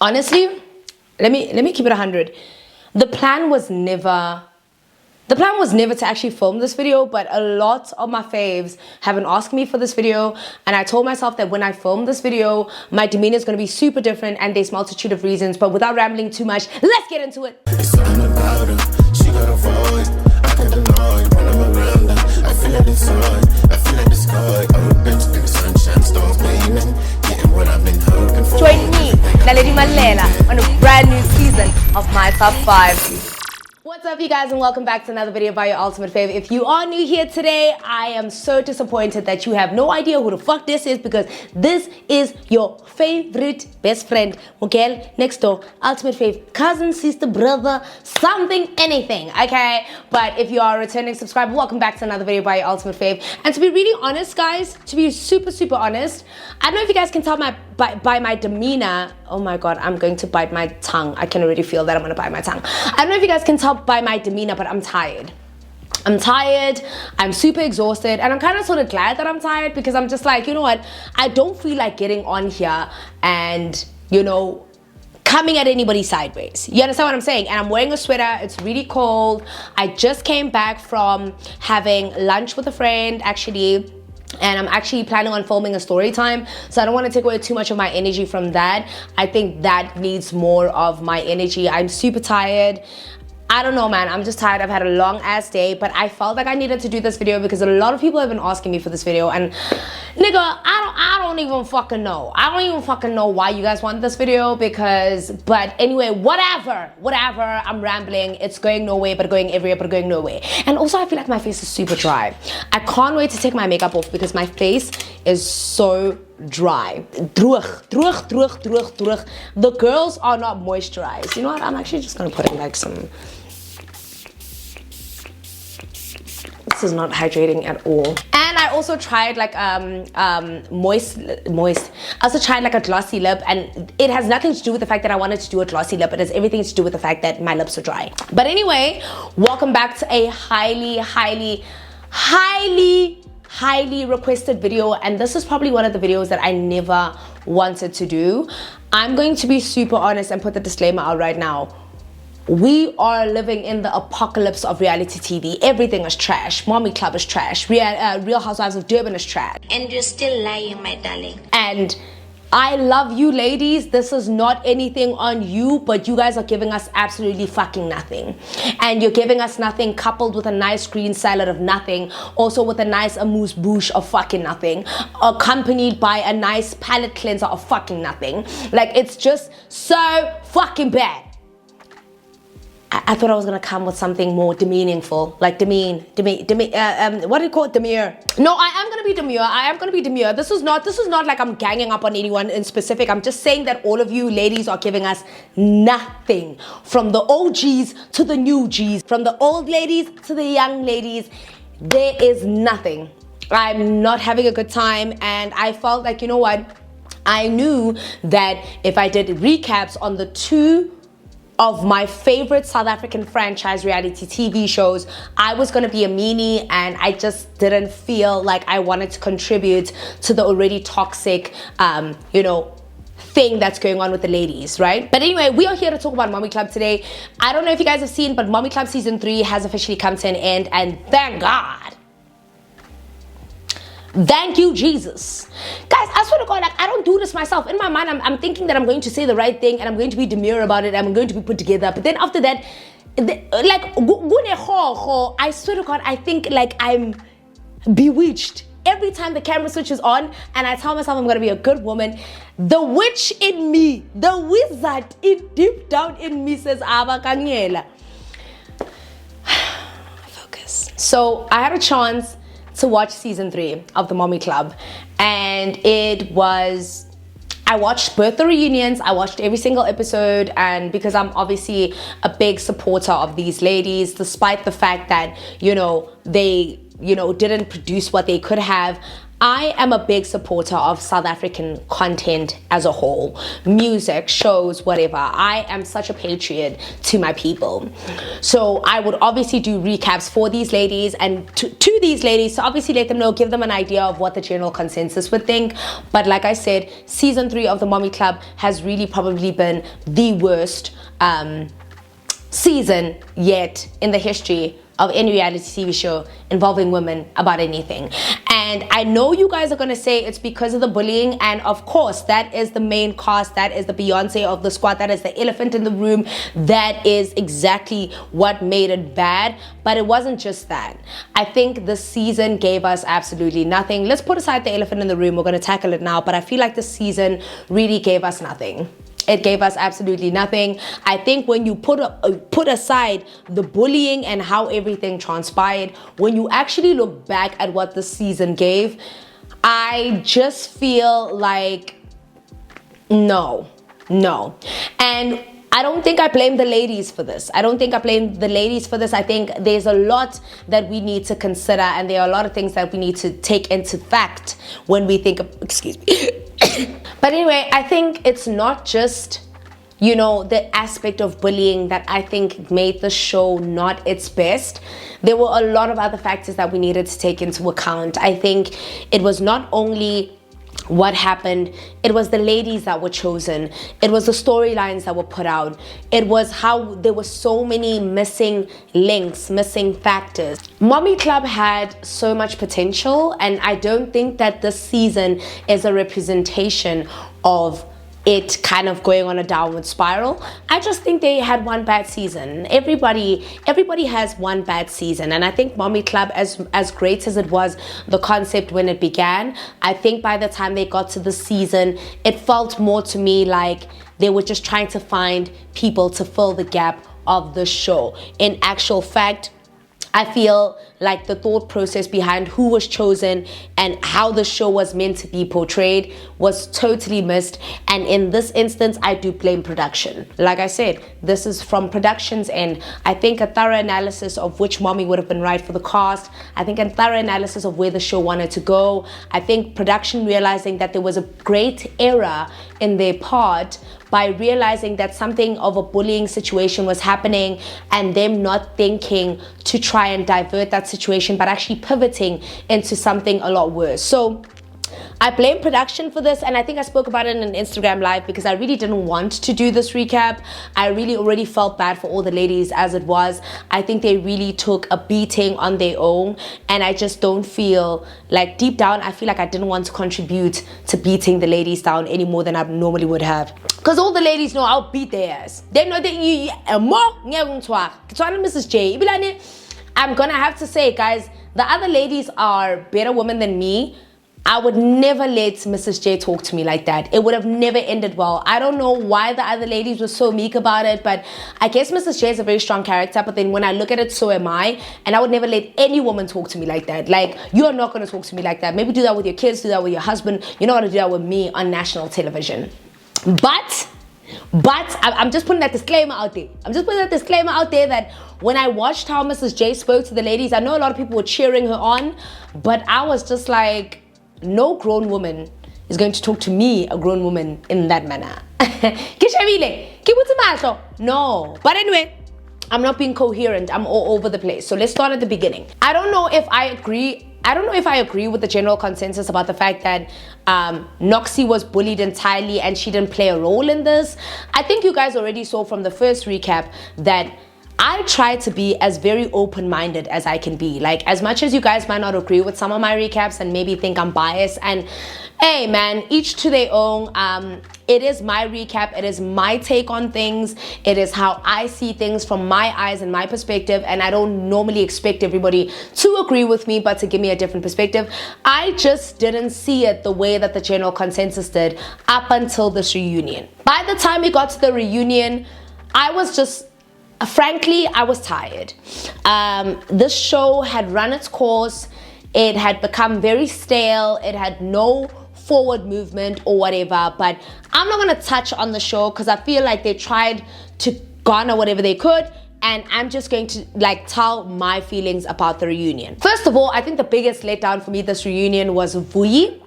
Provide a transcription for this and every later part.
Honestly, let me keep it 100. The plan was never to actually film this video, but a lot of my faves have been asking me for this video, and I told myself that when I film this video, my demeanor is going to be super different, and there's a multitude of reasons. But without rambling too much, let's get into it. It's something about her. She got a void. I can't deny it. When I'm around her, I feel it inside. I feel like the sky opens and the sunshine starts beaming. Getting what I've been hoping for. Join me, Naledi Mallela, on a brand new season of my Top 5. What's up, you guys, and welcome back to another video by your ultimate fave. If you are new here today, I am so disappointed that you have no idea who the fuck this is, because this is your favorite best friend, Miguel, next door, ultimate fave, cousin, sister, brother, something, anything, okay? But if you are a returning subscriber, welcome back to another video by your ultimate fave. And to be really honest, guys, to be super honest, I don't know if you guys can tell by my demeanor. Oh my god, I'm going to bite my tongue. I can already feel that I'm gonna bite my tongue. I don't know if you guys can tell by my demeanor, but I'm tired. I'm super exhausted, and I'm kind of sort of glad that I'm tired, because I'm just like, you know what, I don't feel like getting on here and, you know, coming at anybody sideways. You understand what I'm saying? And I'm wearing a sweater. It's really cold. I just came back from having lunch with a friend, actually, and I'm actually planning on filming a story time, so I don't want to take away too much of my energy from that. I think that needs more of my energy. I'm super tired. I don't know, man, I'm just tired. I've had a long ass day, but I felt like I needed to do this video because a lot of people have been asking me for this video, and nigga, I don't even fucking know. I don't even fucking know why you guys want this video, but anyway, whatever, I'm rambling. It's going nowhere, but going everywhere, but going nowhere. And also, I feel like my face is super dry. I can't wait to take my makeup off because my face is so dry. Droog. The girls are not moisturized. You know what? I'm actually just gonna put in like some. This is not hydrating at all. And I also tried like moist. I also tried like a glossy lip, and it has nothing to do with the fact that I wanted to do a glossy lip. It has everything to do with the fact that my lips are dry. But anyway, welcome back to a highly requested video, and this is probably one of the videos that I never wanted to do. I'm going to be super honest and put the disclaimer out right now. We are living in the apocalypse of reality TV. Everything is trash. Mommy Club is trash. Real Housewives of Durban is trash. And you're still lying, my darling. And I love you ladies. This is not anything on you, but you guys are giving us absolutely fucking nothing. And you're giving us nothing, coupled with a nice green salad of nothing, also with a nice amuse bouche of fucking nothing, accompanied by a nice palette cleanser of fucking nothing. Like, it's just so fucking bad. I thought I was gonna come with something more demeaningful, like what do you call it? Demure. No, I am gonna be demure. This is not like I'm ganging up on anyone in specific. I'm just saying that all of you ladies are giving us nothing. From the OGs to the new Gs, from the old ladies to the young ladies, there is nothing. I'm not having a good time, and I felt like, you know what? I knew that if I did recaps on the two of my favorite South African franchise reality TV shows, I was gonna be a meanie, and I just didn't feel like I wanted to contribute to the already toxic, you know, thing that's going on with the ladies, right? But anyway, we are here to talk about Mommy Club today. I don't know if you guys have seen, but Mommy Club season 3 has officially come to an end, and thank God. Thank you, Jesus. Guys, I swear to God, like, I don't do this myself. In my mind, I'm thinking that I'm going to say the right thing, and I'm going to be demure about it, and I'm going to be put together. But then after that, I swear to God, I think like I'm bewitched. Every time the camera switches on and I tell myself I'm going to be a good woman, the witch in me, the wizard deep down in me says, Abakangela. Focus. So I had a chance to watch season 3 of the Mommy Club, and I watched both the reunions. I watched every single episode, and because I'm obviously a big supporter of these ladies, despite the fact that, you know, they, you know, didn't produce what they could have, I am a big supporter of South African content as a whole. Music, shows, whatever. I am such a patriot to my people. So I would obviously do recaps for these ladies and to these ladies to obviously let them know, give them an idea of what the general consensus would think. But like I said, season 3 of the Mommy Club has really probably been the worst season yet in the history of any reality TV show involving women about anything. And I know you guys are gonna say it's because of the bullying, and of course that is the main cast, that is the Beyonce of the squad, that is the elephant in the room, that is exactly what made it bad. But it wasn't just that. I think this season gave us absolutely nothing. Let's put aside the elephant in the room, we're gonna tackle it now, but I feel like this season really gave us nothing. It gave us absolutely nothing. I think when you put aside the bullying and how everything transpired, when you actually look back at what the season gave, I just feel like no. And I don't think I blame the ladies for this. I think there's a lot that we need to consider, and there are a lot of things that we need to take into fact when we think of, excuse me. But anyway, I think it's not just, you know, the aspect of bullying that I think made the show not its best. There were a lot of other factors that we needed to take into account. I think it was not only what happened, it was the ladies that were chosen, it was the storylines that were put out, it was how there were so many missing links, missing factors. Mommy Club had so much potential, and I don't think that this season is a representation of it kind of going on a downward spiral. I just think they had one bad season. Everybody has one bad season, and I think Mommy Club, as great as it was, the concept when it began, I think by the time they got to the season, it felt more to me like they were just trying to find people to fill the gap of the show. In actual fact, I feel like the thought process behind who was chosen and how the show was meant to be portrayed was totally missed. And in this instance, I do blame production. Like I said, this is from production's end. I think a thorough analysis of which mommy would have been right for the cast. I think a thorough analysis of where the show wanted to go. I think production realizing that there was a great error in their part by realizing that something of a bullying situation was happening, and them not thinking to try and divert that situation, but actually pivoting into something a lot worse. So I blame production for this, and I think I spoke about it in an Instagram live because I really didn't want to do this recap. I really already felt bad for all the ladies as it was. I think they really took a beating on their own, and I just don't feel like, deep down, I feel like I didn't want to contribute to beating the ladies down any more than I normally would have. Because all the ladies know I'll beat their ass. They know that Mrs J. I'm gonna have to say, guys, the other ladies are better women than me. I would never let Mrs J talk to me like that. It would have never ended well. I don't know why the other ladies were so meek about it, but I guess Mrs J is a very strong character, but then when I look at it, so am I. And I would never let any woman talk to me like that. Like, you're not going to talk to me like that. Maybe do that with your kids, do that with your husband. You're not going to do that with me on national television. But I'm just putting that disclaimer out there. That when I watched how Mrs J spoke to the ladies, I know a lot of people were cheering her on, but I was just like, no grown woman is going to talk to me, a grown woman, in that manner. No. But anyway, I'm not being coherent. I'm all over the place. So let's start at the beginning. I don't know if I agree with the general consensus about the fact that Noxie was bullied entirely and she didn't play a role in this. I think you guys already saw from the first recap that I try to be as very open-minded as I can be. Like, as much as you guys might not agree with some of my recaps and maybe think I'm biased, and hey man, each to their own. It is my recap, it is my take on things, it is how I see things from my eyes and my perspective, and I don't normally expect everybody to agree with me, but to give me a different perspective. I just didn't see it the way that the general consensus did up until this reunion. By the time we got to the reunion, I was just, frankly, I was tired. This show had run its course. It had become very stale. It had no forward movement or whatever, but I'm not going to touch on the show because I feel like they tried to garner whatever they could, and I'm just going to tell my feelings about the reunion. First of all, I think the biggest letdown for me this reunion was Vuyi.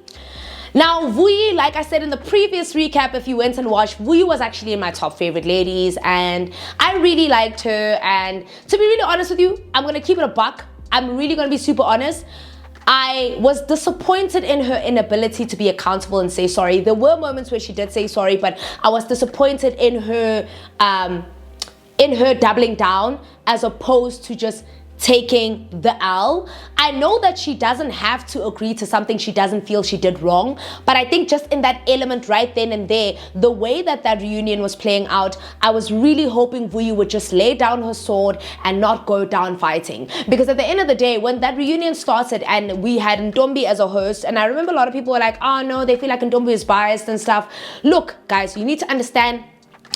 Now, Vuyi, like I said in the previous recap, if you went and watched, Vuyi was actually in my top favorite ladies, and I really liked her. And to be really honest with you, I'm gonna keep it a buck. I'm really gonna be super honest. I was disappointed in her inability to be accountable and say sorry. There were moments where she did say sorry, but I was disappointed in her doubling down as opposed to just taking the L. I know that she doesn't have to agree to something she doesn't feel she did wrong, but I think just in that element right then and there, the way that reunion was playing out, I was really hoping Vuyi would just lay down her sword and not go down fighting. Because at the end of the day, when that reunion started and we had Ntombi as a host, and I remember a lot of people were like, oh no, they feel like Ntombi is biased and stuff. Look, guys, you need to understand,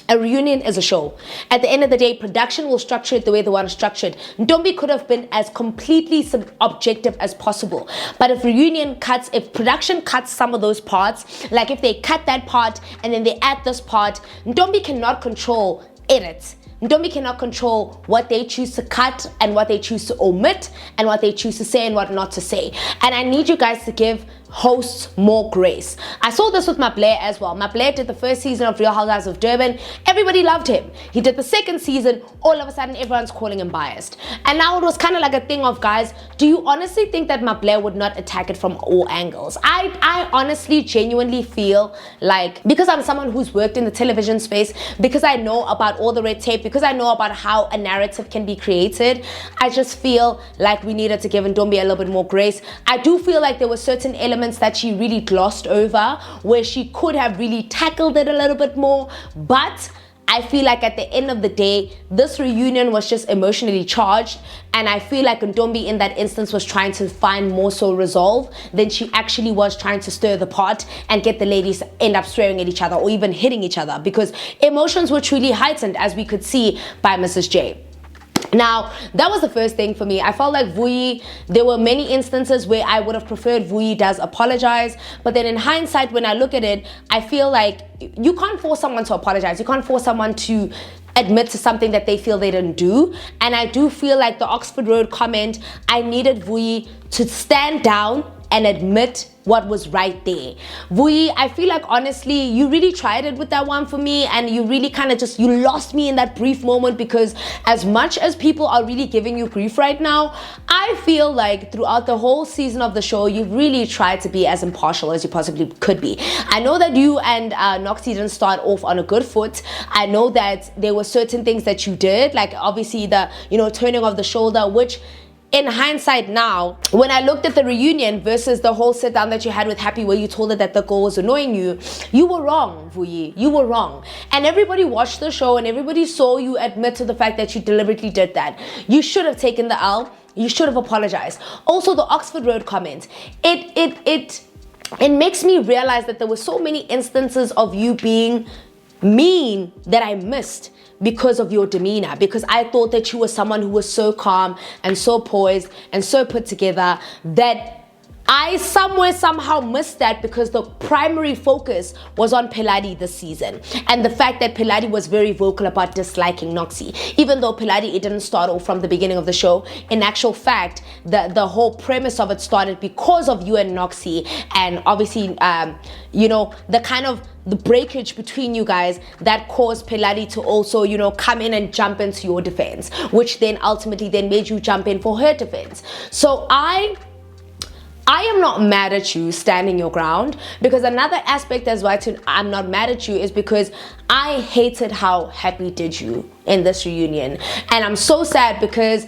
a reunion is a show. At the end of the day, production will structure it the way they want to structure it. Ntombi could have been as completely objective as possible. But if production cuts some of those parts, like if they cut that part and then they add this part, Ntombi cannot control edits. Ntombi cannot control what they choose to cut and what they choose to omit and what they choose to say and what not to say. And I need you guys to give hosts more grace. I saw this with Mallela as well. Mallela did the first season of Real Housewives of Durban. Everybody loved him. He did the second season. All of a sudden, everyone's calling him biased. And now it was kind of like a thing of, guys, do you honestly think that Mallela would not attack it from all angles? I honestly, genuinely feel like, because I'm someone who's worked in the television space, because I know about all the red tape, because I know about how a narrative can be created, I just feel like we needed to give Ntombi a little bit more grace. I do feel like there were certain elements that she really glossed over where she could have really tackled it a little bit more, but I feel like at the end of the day, this reunion was just emotionally charged, and I feel like Ntombi in that instance was trying to find more so resolve than she actually was trying to stir the pot and get the ladies to end up swearing at each other or even hitting each other, because emotions were truly heightened, as we could see by Mrs J. Now, that was the first thing for me. I felt like Vuyi, there were many instances where I would have preferred Vuyi does apologize, but then in hindsight, when I look at it, I feel like you can't force someone to apologize. You can't force someone to admit to something that they feel they didn't do. And I do feel like the Oxford Road comment, I needed Vuyi to stand down and admit what was right there. Vuyi, I feel like honestly, you really tried it with that one for me, and you really kind of you lost me in that brief moment, because as much as people are really giving you grief right now, I feel like throughout the whole season of the show, you've really tried to be as impartial as you possibly could be. I know that you and Noxie didn't start off on a good foot. I know that there were certain things that you did, like obviously the, turning of the shoulder, which in hindsight now, when I looked at the reunion versus the whole sit down that you had with Happy where you told her that the girl was annoying you, you were wrong, Vuyi. You were wrong. And everybody watched the show and everybody saw you admit to the fact that you deliberately did that. You should have taken the L. You should have apologized. Also, the Oxford Road comment. It makes me realize that there were so many instances of you being mean that I missed because of your demeanor, because I thought that you were someone who was so calm and so poised and so put together that I somehow missed that, because the primary focus was on Peladi this season, and the fact that Peladi was very vocal about disliking Noxie. Even though Peladi, it didn't start off from the beginning of the show, in actual fact, the whole premise of it started because of you and Noxie, and obviously, the kind of the breakage between you guys that caused Peladi to also, come in and jump into your defense, which then ultimately then made you jump in for her defense. So I am not mad at you standing your ground, because another aspect as why I'm not mad at you is because I hated how Happy did you in this reunion. And I'm so sad, because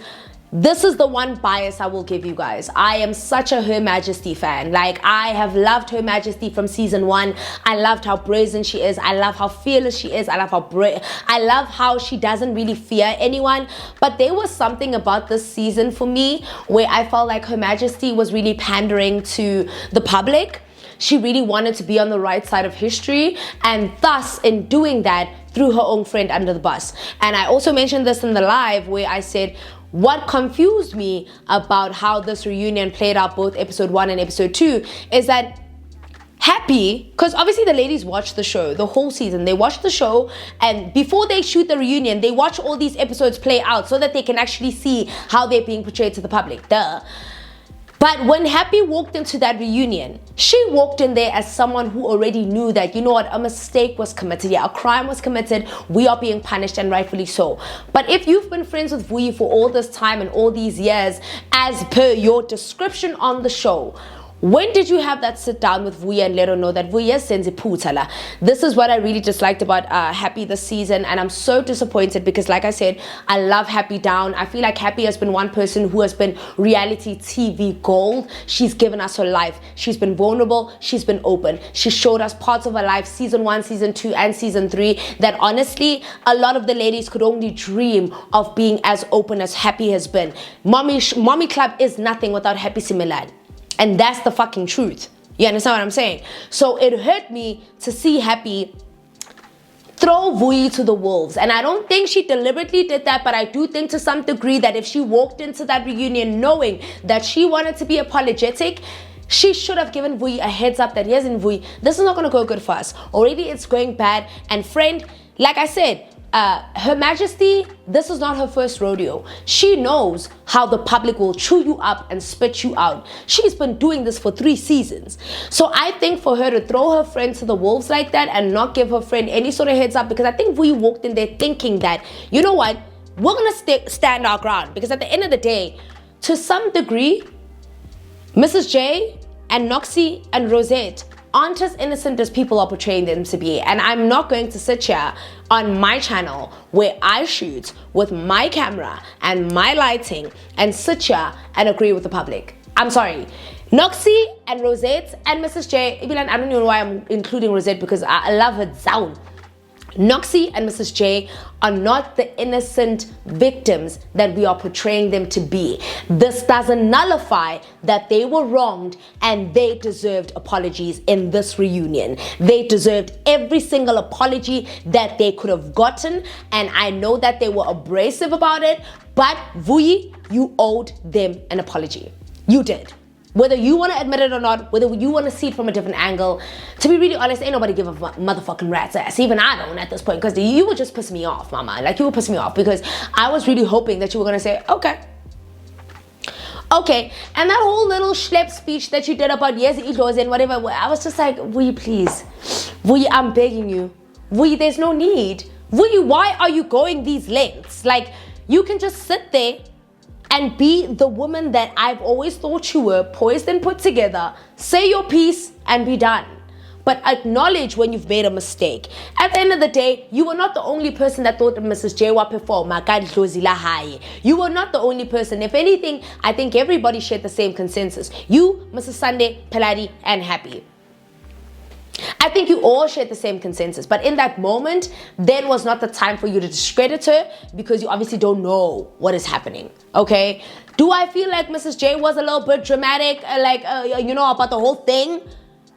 this is the one bias I will give you guys. I am such a Her Majesty fan. Like, I have loved Her Majesty from season 1. I loved how brazen she is. I love how fearless she is. I love how she doesn't really fear anyone. But there was something about this season for me where I felt like Her Majesty was really pandering to the public. She really wanted to be on the right side of history, and thus in doing that threw her own friend under the bus. And I also mentioned this in the live where I said, what confused me about how this reunion played out, both episode 1 and episode 2, is that Happy, because obviously the ladies watch the show, the whole season. They watch the show, and before they shoot the reunion, they watch all these episodes play out so that they can actually see how they're being portrayed to the public. Duh. But when Happy walked into that reunion, she walked in there as someone who already knew that, you know what, a mistake was committed. Yeah, a crime was committed. We are being punished, and rightfully so. But if you've been friends with Vuyi for all this time and all these years, as per your description on the show, when did you have that sit down with Vuyi and let her know that Vuyi senzi putala? This is what I really disliked about Happy this season, and I'm so disappointed because, like I said, I love Happy down. I feel like Happy has been one person who has been reality TV gold. She's given us her life. She's been vulnerable. She's been open. She showed us parts of her life, season 1, season 2, and season 3, that honestly, a lot of the ladies could only dream of being as open as Happy has been. Mommy Club is nothing without Happy Similad. And that's the fucking truth. You understand what I'm saying? So it hurt me to see Happy throw Vuyi to the wolves. And I don't think she deliberately did that, but I do think to some degree that if she walked into that reunion knowing that she wanted to be apologetic, she should have given Vuyi a heads up that, here's in Vuyi, this is not going to go good for us. Already it's going bad. And friend, like I said, Her Majesty, this is not her first rodeo. She knows how the public will chew you up and spit you out. She's been doing this for 3 seasons. So I think for her to throw her friend to the wolves like that and not give her friend any sort of heads up, because I think Vuyi walked in there thinking that, you know what, we're going to stand our ground. Because at the end of the day, to some degree, Mrs. J and Noxie and Rosette aren't as innocent as people are portraying them to be. And I'm not going to sit here on my channel where I shoot with my camera and my lighting and sit here and agree with the public. I'm sorry. Noxie and Rosette and Mrs. J, I don't even know why I'm including Rosette, because I love her down. Noxie and Mrs. J are not the innocent victims that we are portraying them to be. This doesn't nullify that they were wronged and they deserved apologies in this reunion. They deserved every single apology that they could have gotten, and I know that they were abrasive about it, but Vuyi, you owed them an apology. You did. Whether you want to admit it or not, whether you want to see it from a different angle, to be really honest, ain't nobody give a motherfucking rat's ass. Even I don't at this point, because you were just pissing me off, mama. Like, you were pissing me off because I was really hoping that you were going to say, okay. And that whole little schlep speech that you did about yes, Idlos and whatever, I was just like, Vuyi, please. Vuyi, I'm begging you. Vuyi, there's no need. Vuyi, why are you going these lengths? Like, you can just sit there and be the woman that I've always thought you were, poised and put together, say your piece and be done. But acknowledge when you've made a mistake. At the end of the day, you were not the only person that thought that Mrs. J wa perform. You were not the only person. If anything, I think everybody shared the same consensus. You, Mrs. Sunday, Peladi, and Happy. I think you all shared the same consensus, but in that moment, then was not the time for you to discredit her, because you obviously don't know what is happening, okay? Do I feel like Mrs. J was a little bit dramatic, about the whole thing?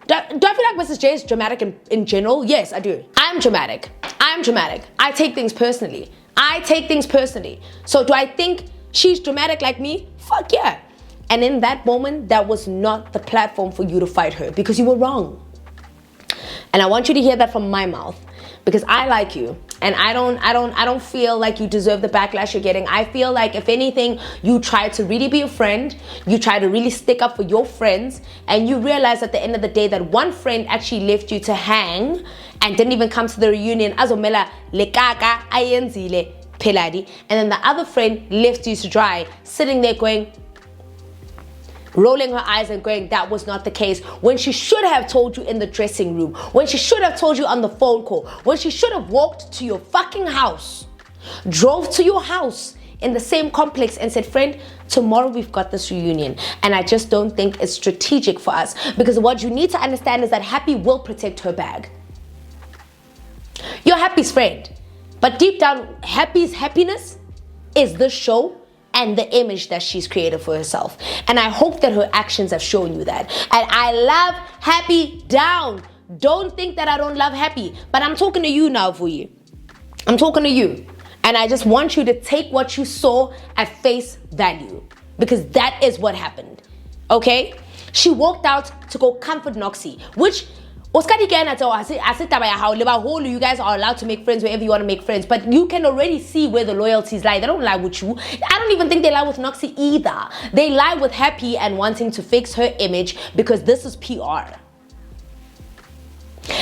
Do I feel like Mrs. J is dramatic in general? Yes, I do. I'm dramatic. I take things personally. So do I think she's dramatic like me? Fuck yeah. And in that moment, that was not the platform for you to fight her, because you were wrong. And I want you to hear that from my mouth, because I like you, and I don't feel like you deserve the backlash you're getting. I feel like, if anything, you try to really be a friend, you try to really stick up for your friends, and you realize at the end of the day that one friend actually left you to hang and didn't even come to the reunion. Azomela lekaka ayenzile peladi, and then the other friend left you to dry, sitting there going, rolling her eyes and going, that was not the case, when she should have told you in the dressing room, when she should have told you on the phone call, when she should have walked to your fucking house, drove to your house in the same complex and said, friend, tomorrow we've got this reunion. And I just don't think it's strategic for us, because what you need to understand is that Happy will protect her bag. You're Happy's friend, but deep down, Happy's happiness is this show and the image that she's created for herself. And I hope that her actions have shown you that. And I love Happy down. Don't think that I don't love Happy. But I'm talking to you now, Vuyi. I'm talking to you. And I just want you to take what you saw at face value, because that is what happened. Okay? She walked out to go comfort Noxie, which you guys are allowed to make friends wherever you want to make friends, but you can already see where the loyalties lie. They don't lie with you. I don't even think they lie with Noxie either. They lie with Happy and wanting to fix her image because this is PR.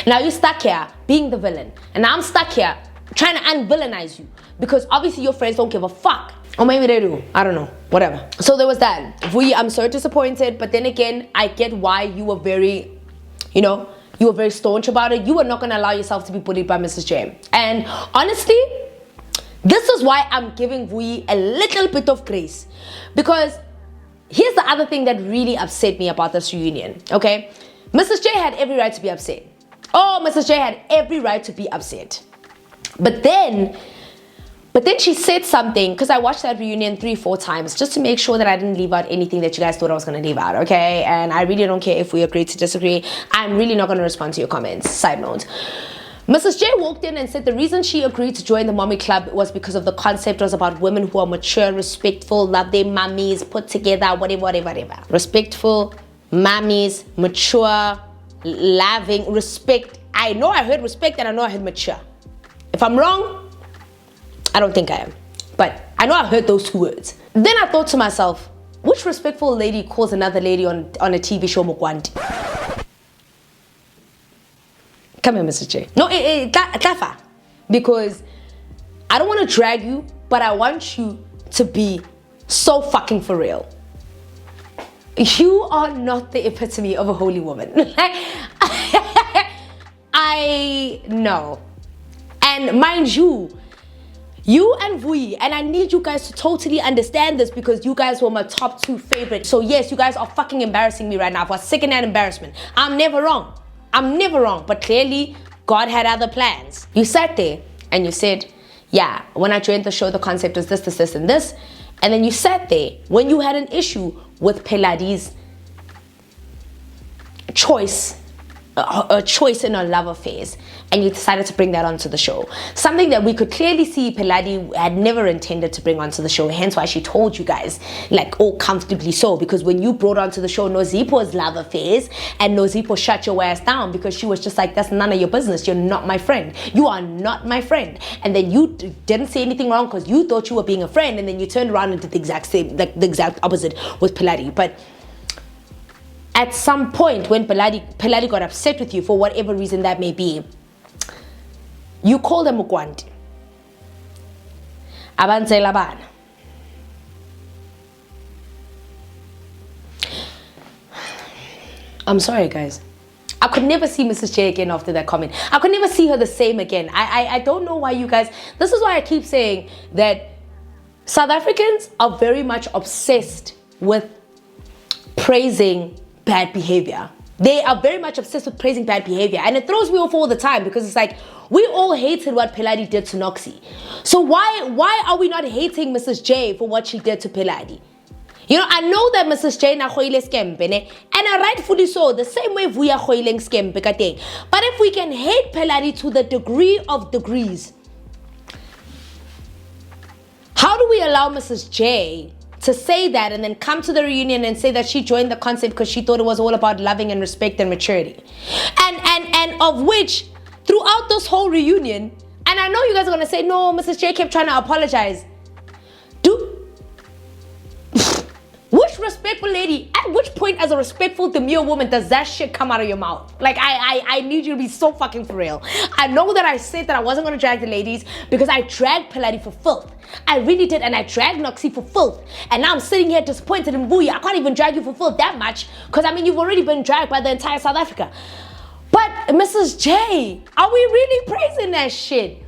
Now you're stuck here being the villain, and I'm stuck here trying to unvillainize you because obviously your friends don't give a fuck. Or maybe they do. I don't know. Whatever. So there was that. Vuyi, I'm so disappointed, but then again, I get why you were very, you were very staunch about it. You were not going to allow yourself to be bullied by Mrs. J. And honestly, this is why I'm giving Vuyi a little bit of grace. Because here's the other thing that really upset me about this reunion, okay? Mrs. J had every right to be upset. Oh, Mrs. J had every right to be upset. But then she said something, because I watched that reunion 3-4 times just to make sure that I didn't leave out anything that you guys thought I was going to leave out, okay? And I really don't care if we agree to disagree. I'm really not going to respond to your comments. Side note. Mrs. J walked in and said the reason she agreed to join the mommy club was because of the concept was about women who are mature, respectful, love their mummies, put together, whatever. Respectful, mummies, mature, loving, respect. I know I heard respect and I know I heard mature. If I'm wrong, I don't think I am, but I know I've heard those 2 words. Then I thought to myself, which respectful lady calls another lady on a TV show Mugwanti? Come here, Mrs. J. No, Tafa, because I don't want to drag you, but I want you to be so fucking for real. You are not the epitome of a holy woman. I know. And mind you and Vuyi, and I need you guys to totally understand this because you guys were my top 2 favorites. So yes, you guys are fucking embarrassing me right now for second-hand embarrassment. I'm never wrong. But clearly, God had other plans. You sat there and you said, yeah, when I joined the show, the concept was this, and this. And then you sat there when you had an issue with Peladi's choice, a choice in her love affairs, and you decided to bring that onto the show. Something that we could clearly see Peladi had never intended to bring onto the show, hence why she told you guys, like, all comfortably so, because when you brought onto the show Nozipo's love affairs, and Nozipo shut your ass down because she was just like, that's none of your business, you're not my friend, you are not my friend. And then you didn't say anything wrong because you thought you were being a friend, and then you turned around and did the exact same, like the exact opposite with Peladi. But at some point when Peladi got upset with you for whatever reason that may be, you called them Mugwanti. Abanzela bana. I'm sorry, guys. I could never see Mrs. J again after that comment. I could never see her the same again. I don't know why you guys... This is why I keep saying that South Africans are very much obsessed with praising bad behavior. They are very much obsessed with praising bad behavior, and it throws me off all the time because it's like, we all hated what Peladi did to Noxie. So why are we not hating Mrs. J for what she did to Peladi? I know that Mrs. J na khoile skempe, and rightfully so, the same way we are khoileng skempe ka teng. But if we can hate Peladi to the degree of degrees, how do we allow Mrs. J to say that and then come to the reunion and say that she joined the concept because she thought it was all about loving and respect and maturity? And of which, throughout this whole reunion, and I know you guys are going to say, no, Mrs. J kept trying to apologize. Which respectful lady, at which point as a respectful, demure woman does that shit come out of your mouth? Like, I need you to be so fucking for real. I know that I said that I wasn't going to drag the ladies because I dragged Peladi for filth. I really did, and I dragged Noxie for filth. And now I'm sitting here disappointed in Vuyi. I can't even drag you for filth that much because, I mean, you've already been dragged by the entire South Africa. But, Mrs. J, are we really praising that shit?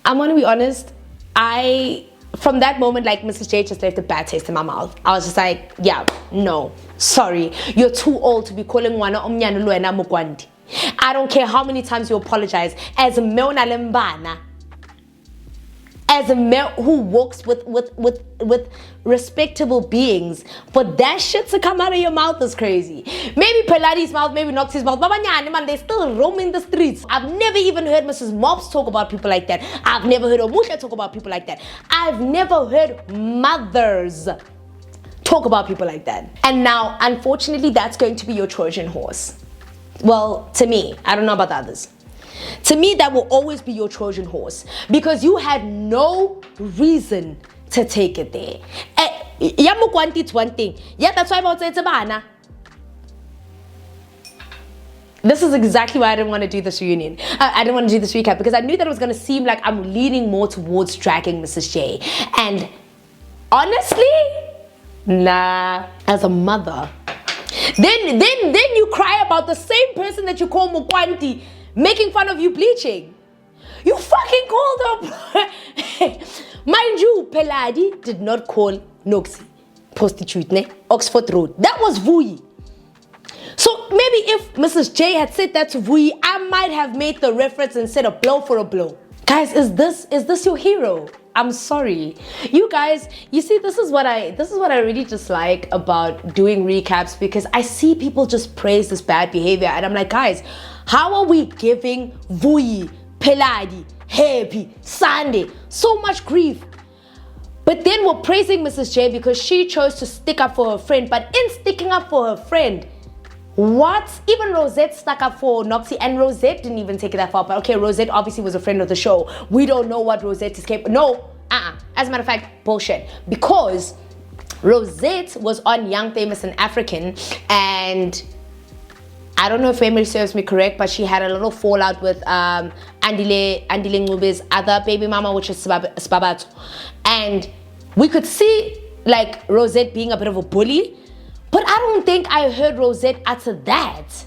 I'm going to be honest. From that moment, like, Mrs. J just left a bad taste in my mouth. I was just like, yeah, no, sorry. You're too old to be calling wana omnyana luena Mugwanti. I don't care how many times you apologize. As a male nalembana, as a male who walks with respectable beings, for that shit to come out of your mouth is crazy. Maybe Peladi's mouth, maybe Noxie's mouth, but man, they still roam in the streets. I've never even heard Mrs. Mobs talk about people like that. I've never heard Omusha talk about people like that. I've never heard mothers talk about people like that. And now, unfortunately, that's going to be your Trojan horse. Well, to me, I don't know about the others. To me, that will always be your Trojan horse because you had no reason to take it there. It's one thing. Yeah, that's why I'm saying this is exactly why I didn't want to do this reunion. I didn't want to do this recap because I knew that it was going to seem like I'm leaning more towards dragging Mrs. J. And honestly, nah, as a mother, then you cry about the same person that you call Mukwanti making fun of you bleaching. You fucking called her. Mind you, Peladi did not call Noxie prostitute, ne? Oxford Road. That was Vuyi. So maybe if Mrs. J had said that to Vuyi, I might have made the reference and said a blow for a blow. Guys, is this your hero? I'm sorry. You guys, you see, this is what I really just like about doing recaps, because I see people just praise this bad behavior and I'm like, guys, how are we giving Vuyi, Peladi, Happy, Sunday so much grief? But then we're praising Mrs. J because she chose to stick up for her friend. But in sticking up for her friend, what? Even Rosette stuck up for Noxie, and Rosette didn't even take it that far. But okay, Rosette obviously was a friend of the show. We don't know what Rosette is capable. No, as a matter of fact, bullshit. Because Rosette was on Young, Famous and African, and I don't know if memory serves me correct, but she had a little fallout with Andile Ngube's other baby mama, which is Spabato. And we could see like Rosette being a bit of a bully. But I don't think I heard Rosette utter that.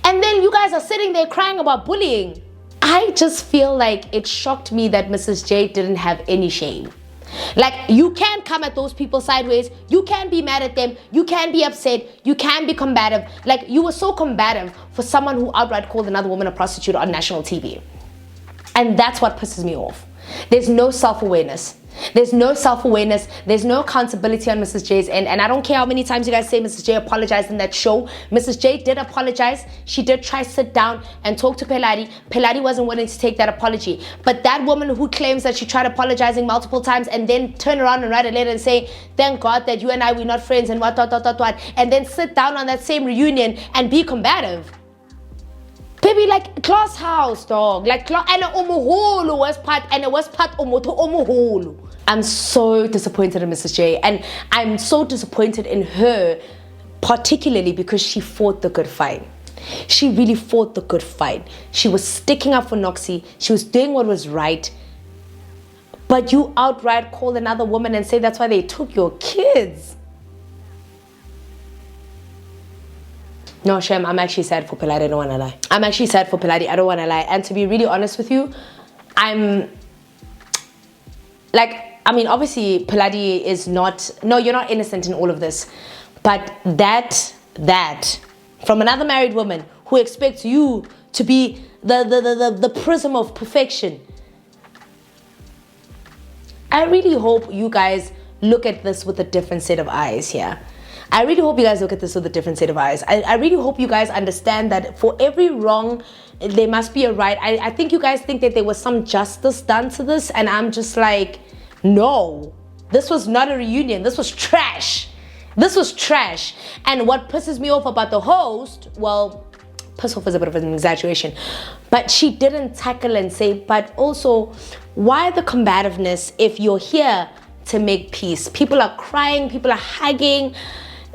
And then you guys are sitting there crying about bullying. I just feel like it shocked me that Mrs. J didn't have any shame. Like, you can come at those people sideways. You can be mad at them. You can be upset. You can be combative. Like, you were so combative for someone who outright called another woman a prostitute on national TV. And that's what pisses me off. There's no self-awareness. There's no self-awareness. There's no accountability on Mrs. J's end. And I don't care how many times you guys say Mrs. J apologized in that show. Mrs. J did apologize. She did try to sit down and talk to Peladi. Peladi wasn't willing to take that apology. But that woman who claims that she tried apologizing multiple times and then turn around and write a letter and say, thank God that you and I were not friends and what, and then sit down on that same reunion and be combative. Baby, like class house, dog. Like and omuhulu was part, and it was part omuhulu. I'm so disappointed in Mrs. J, and I'm so disappointed in her, particularly because she fought the good fight. She really fought the good fight. She was sticking up for Noxie. She was doing what was right. But you outright call another woman and say that's why they took your kids. No, Shem, I'm actually sad for Peladi. I don't want to lie. I'm actually sad for Peladi. I don't want to lie. And to be really honest with you, I'm like, I mean, obviously, Peladi is not, no, you're not innocent in all of this. But that, from another married woman who expects you to be the prism of perfection. I really hope you guys look at this with a different set of eyes here. I really hope you guys look at this with a different set of eyes. I really hope you guys understand that for every wrong, there must be a right. I think you guys think that there was some justice done to this, and I'm just like, no, this was not a reunion. This was trash. This was trash. And what pisses me off about the host, well, piss off is a bit of an exaggeration, but she didn't tackle and say, but also, why the combativeness if you're here to make peace? People are crying, people are hugging.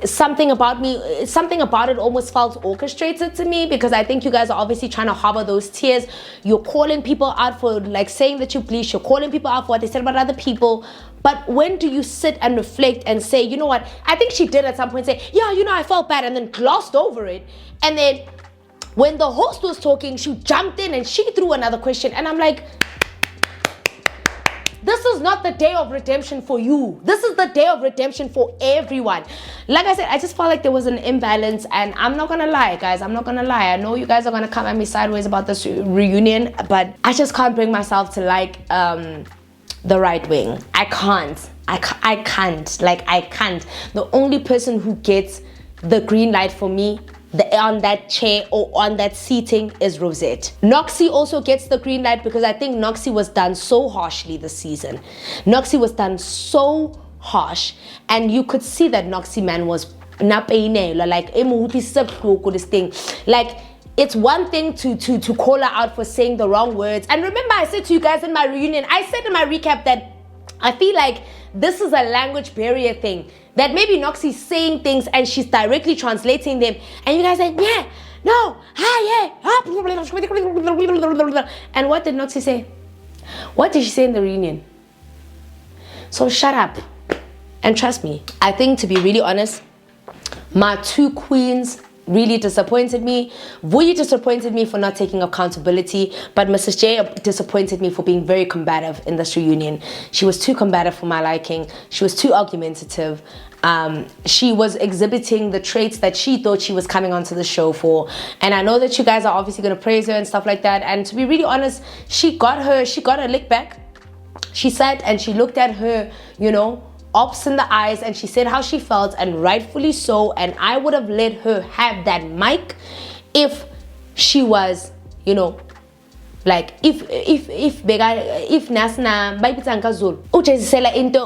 Something about it almost felt orchestrated to me, because I think you guys are obviously trying to harbor those tears. You're calling people out for like saying that you bleach. You're calling people out for what they said about other people. But when do you sit and reflect and say, you know what? I think she did at some point say, yeah, you know, I felt bad, and then glossed over it. And then when the host was talking, she jumped in and she threw another question. And I'm like, this is not the day of redemption for you. This is the day of redemption for everyone. Like I said, I just felt like there was an imbalance, and I'm not gonna lie, guys. I'm not gonna lie. I know you guys are gonna come at me sideways about this reunion, but I just can't bring myself to like the right wing. I can't. Like, I can't. The only person who gets the green light for me on that chair or on that seating is Rosette. Noxie also gets the green light because I think Noxie was done so harshly this season. Noxie was done so harsh, and you could see that Noxy man was like this thing. Like, it's one thing to call her out for saying the wrong words. And remember, I said to you guys in my reunion, I said in my recap that I feel like this is a language barrier thing. That maybe Noxy's saying things and she's directly translating them, and you guys are like, yeah, no, hi, yeah. And what did Noxy say? What did she say in the reunion? So shut up. And trust me, I think, to be really honest, my two queens really disappointed me. Vuyi disappointed me for not taking accountability, but Mrs. J disappointed me for being very combative in this reunion. She was too combative for my liking. She was too argumentative. She was exhibiting the traits that she thought she was coming onto the show for. And I know that you guys are obviously going to praise her and stuff like that. And to be really honest, she got her lick back. She sat and she looked at her, ops in the eyes, and she said how she felt, and rightfully so. And I would have let her have that mic if she was, like if nasna bayibitsanga Zulu uchesela into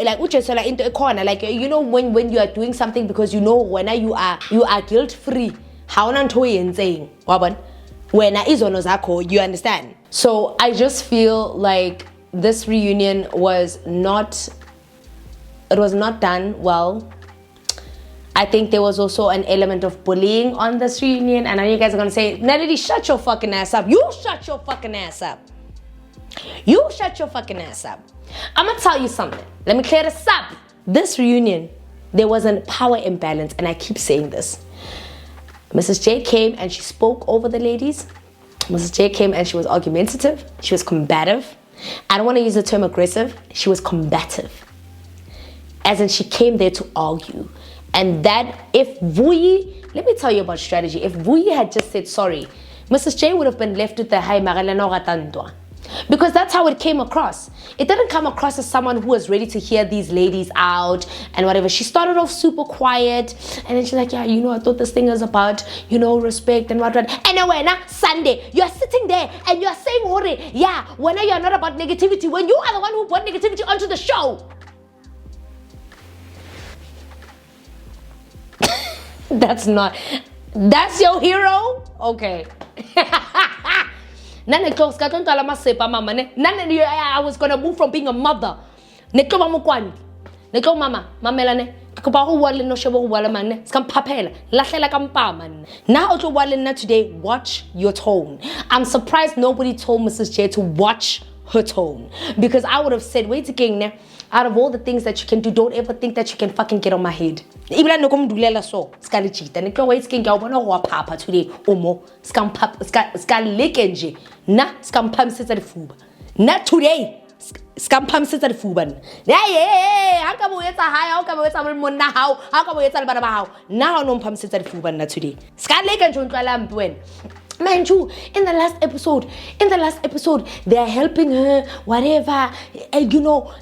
like uchesela into a corner, like when you are doing something because when you are guilt free, how nto yenzeng wabona wena izono zakho, you understand. So I just feel like this reunion was not done well. I think there was also an element of bullying on this reunion. And I know you guys are going to say, Naledi, shut your fucking ass up. You shut your fucking ass up. You shut your fucking ass up. I'm going to tell you something. Let me clear this up. This reunion, there was a power imbalance. And I keep saying this. Mrs. J came and she spoke over the ladies. Mrs. J came and she was argumentative. She was combative. I don't want to use the term aggressive. She was combative. As in, she came there to argue. And that, if Vuyi, let me tell you about strategy. If Vuyi had just said sorry, Mrs. J would have been left with the hi Mallela no ratandwa. Because that's how it came across. It didn't come across as someone who was ready to hear these ladies out and whatever. She started off super quiet, and then she's like, yeah, I thought this thing is about, respect and what. And then when Sunday, you're sitting there and you're saying, hore, yeah, when you're not about negativity, when you are the one who brought negativity onto the show. That's your hero? Okay. I was gonna move from being a mother. Now today, watch your tone. I'm surprised nobody told Mrs. J to watch her tone, because I would have said, wait again, out of all the things that you can do, don't ever think that you can fucking get on my head. Today, not today. Scampam sits at the fuban. Yeah, how come we at a high? How come we at a moon now? How come we at a barabao? Now, no pump sits at the fuban, not today. Scarlet and John Lamp when. Man, you, in the last episode, they're helping her, whatever. And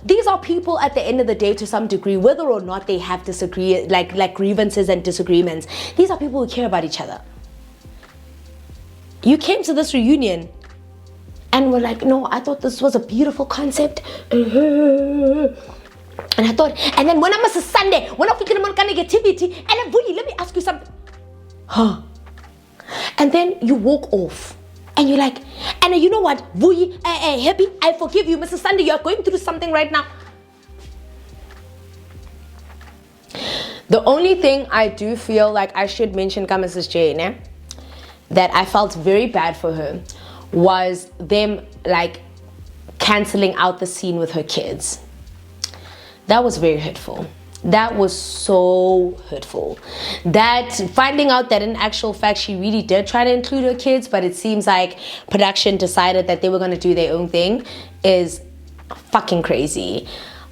these are people at the end of the day, to some degree, whether or not they have like grievances and disagreements. These are people who care about each other. You came to this reunion and were like, no, I thought this was a beautiful concept. And I thought, and then when I'm a Sunday, when I'm thinking about negativity, and then Vuyi, let me ask you something. Huh? And then you walk off. And you're like, and you know what, Vuyi, happy, I forgive you, Mrs. Sunday, you're going through something right now. The only thing I do feel like I should mention, Mrs. J, that I felt very bad for her, was them like canceling out the scene with her kids. That was very hurtful. That was so hurtful. That finding out that in actual fact she really did try to include her kids, but it seems like production decided that they were going to do their own thing, is fucking crazy.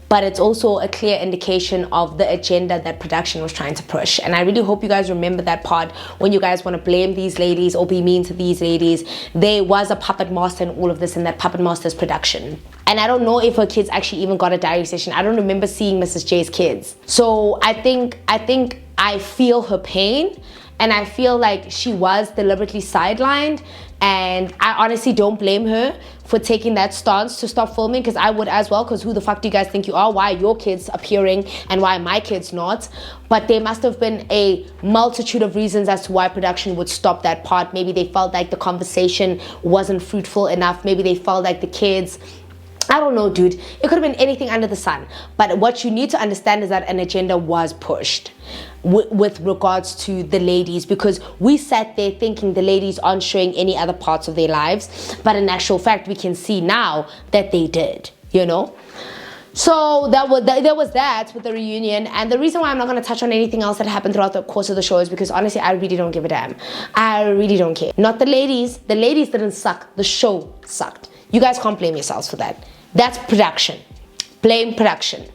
But it's also a clear indication of the agenda that production was trying to push. And I really hope you guys remember that part when you guys want to blame these ladies or be mean to these ladies. There was a puppet master in all of this, and that puppet master's production. And I don't know if her kids actually even got a diary session. I don't remember seeing Mrs. J's kids. So I think I feel her pain, and I feel like she was deliberately sidelined. And I honestly don't blame her for taking that stance to stop filming, because I would as well, because who the fuck do you guys think you are? Why are your kids appearing and why are my kids not? But there must have been a multitude of reasons as to why production would stop that part. Maybe they felt like the conversation wasn't fruitful enough. Maybe they felt like the kids, I don't know, dude. It could have been anything under the sun. But what you need to understand is that an agenda was pushed with regards to the ladies, because we sat there thinking the ladies aren't showing any other parts of their lives. But in actual fact, we can see now that they did, you know? So there was that with the reunion. And the reason why I'm not going to touch on anything else that happened throughout the course of the show is because honestly, I really don't give a damn. I really don't care. Not the ladies. The ladies didn't suck. The show sucked. You guys can't blame yourselves for that. That's production. Blame production.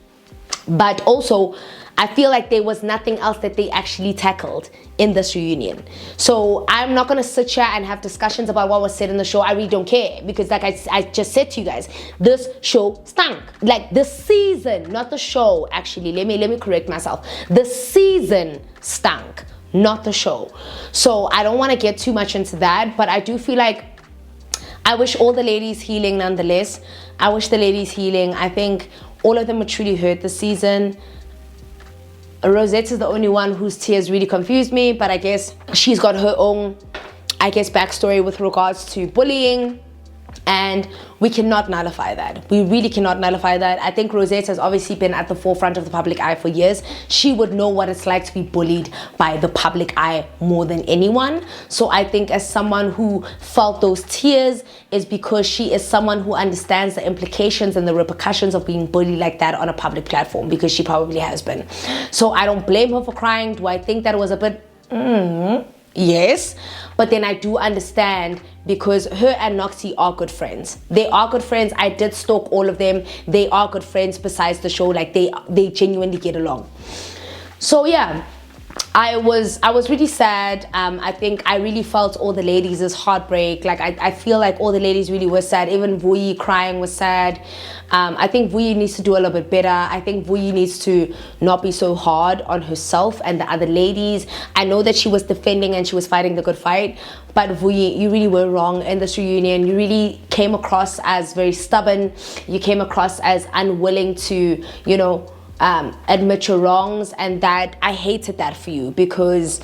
But also, I feel like there was nothing else that they actually tackled in this reunion. So I'm not going to sit here and have discussions about what was said in the show. I really don't care, because like I just said to you guys, this show stunk. Like the season, not the show actually. Let me correct myself. The season stunk, not the show. So I don't want to get too much into that, but I do feel like I wish all the ladies healing nonetheless. I wish the ladies healing. I think all of them were truly hurt this season. Rosette is the only one whose tears really confused me, but I guess she's got her own, I guess, backstory with regards to bullying, and we cannot nullify that. We really cannot nullify that. I think Rosette has obviously been at the forefront of the public eye for years. She would know what it's like to be bullied by the public eye more than anyone. So I think as someone who felt those tears is because she is someone who understands the implications and the repercussions of being bullied like that on a public platform, because she probably has been. So I don't blame her for crying. Do I think that it was a bit... Yes, but then I do understand, because her and Noxie are good friends. They are good friends. I did stalk all of them. They are good friends besides the show. Like they genuinely get along. So yeah, I was really sad. I think I really felt all the ladies' heartbreak. Like I feel like all the ladies really were sad. Even Vuyi crying was sad. I think Vuyi needs to do a little bit better. I think Vuyi needs to not be so hard on herself and the other ladies. I know that she was defending and she was fighting the good fight, but Vuyi, you really were wrong in this reunion. You really came across as very stubborn. You came across as unwilling to, you know, admit your wrongs, and that I hated that for you, because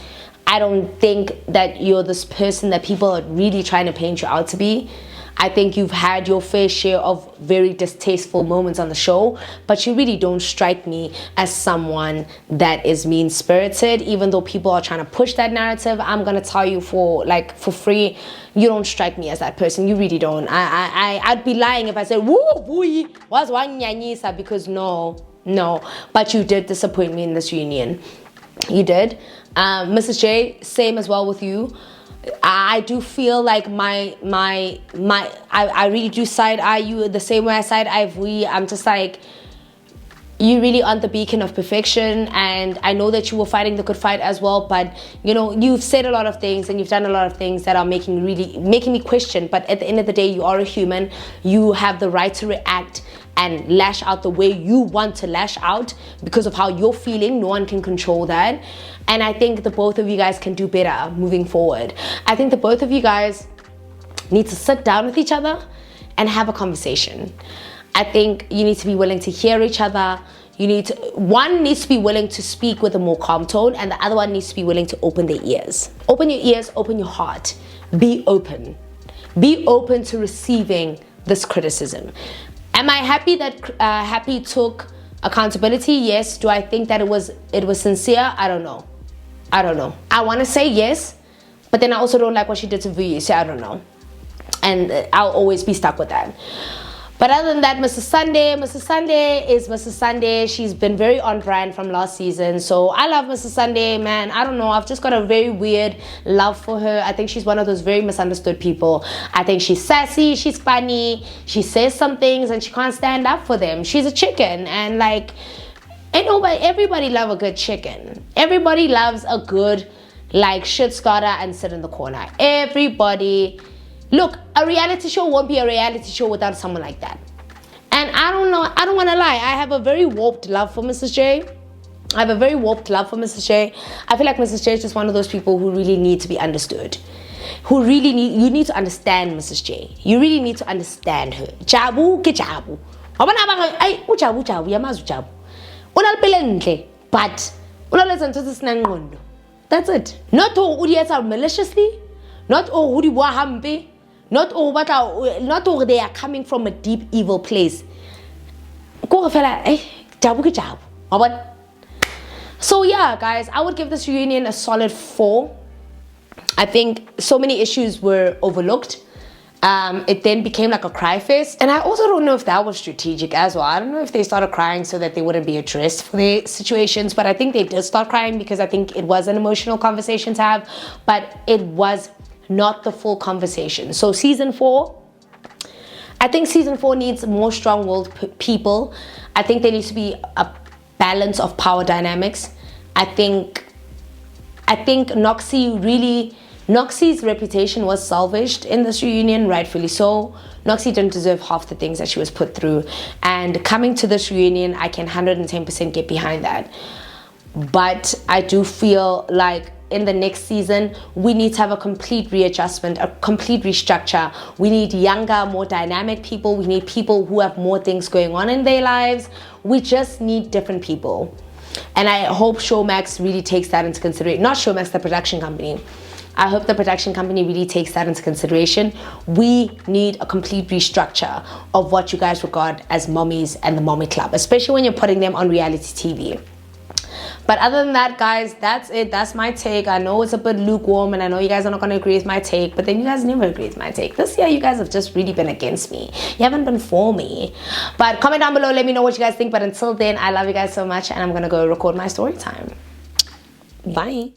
I don't think that you're this person that people are really trying to paint you out to be. I think you've had your fair share of very distasteful moments on the show, but you really don't strike me as someone that is mean-spirited. Even though people are trying to push that narrative, I'm gonna tell you for free, you don't strike me as that person. You really don't. I'd be lying if I said, woo, Vuyi, what's one nyanyisa, because no. But you did disappoint me in this reunion. You did. Mrs. J, same as well with you. I do feel like I really do side-eye you the same way I side-eye Vuyi. I'm just like, you really aren't the beacon of perfection, and I know that you were fighting the good fight as well, but you know, you've said a lot of things and you've done a lot of things that are making me question. But at the end of the day, you are a human. You have the right to react and lash out the way you want to lash out because of how you're feeling. No one can control that. And I think the both of you guys can do better moving forward. I think the both of you guys need to sit down with each other and have a conversation. I think you need to be willing to hear each other. One needs to be willing to speak with a more calm tone, and the other one needs to be willing to open their ears. Open your ears, open your heart. Be open. Be open to receiving this criticism. Am I happy that Happy took accountability? Yes. Do I think that it was sincere? I don't know. I want to say yes, but then I also don't like what she did to Vuyi, so I don't know. And I'll always be stuck with that. But other than that, Mrs. Sunday is Mrs. Sunday. She's been very on brand from last season. So I love Mrs. Sunday, man. I don't know. I've just got a very weird love for her. I think she's one of those very misunderstood people. I think she's sassy. She's funny. She says some things and she can't stand up for them. She's a chicken. And like, everybody love a good chicken. Everybody loves a good, like, shit starter and sit in the corner. Everybody. Look, a reality show won't be a reality show without someone like that. And I don't know, I don't want to lie. I have a very warped love for Mrs. J. I feel like Mrs. J is just one of those people who really need to be understood. who really you need to understand Mrs. J. You really need to understand her. Jabu ke jabu. Abana ba ay ujabu jabu yamazi ujabu. Unalipele ntle, but unalenza ntotsi sinangqondo. That's it. Not all udietsa maliciously, not all udiwa hampe, not all they are coming from a deep evil place. Ko fela ay jabu ke jabu. Abana. So yeah, guys, I would give this reunion a solid 4. I think so many issues were overlooked. It then became like a cry fest. And I also don't know if that was strategic as well. I don't know if they started crying so that they wouldn't be addressed for their situations, but I think they did start crying because I think it was an emotional conversation to have, but it was not the full conversation. So season 4, I think season 4 needs more strong-willed people. I think there needs to be a balance of power dynamics. I think Noxie's reputation was salvaged in this reunion, rightfully so. Noxie didn't deserve half the things that she was put through. And coming to this reunion, I can 110% get behind that. But I do feel like in the next season, we need to have a complete readjustment, a complete restructure. We need younger, more dynamic people. We need people who have more things going on in their lives. We just need different people. And I hope Showmax really takes that into consideration. Not Showmax, the production company. I hope the production company really takes that into consideration. We need a complete restructure of what you guys regard as mommies and the mommy club, especially when you're putting them on reality TV. But other than that, guys, that's it. That's my take. I know it's a bit lukewarm and I know you guys are not going to agree with my take, but then you guys never agree with my take. This year, you guys have just really been against me. You haven't been for me. But comment down below. Let me know what you guys think. But until then, I love you guys so much and I'm going to go record my story time. Bye.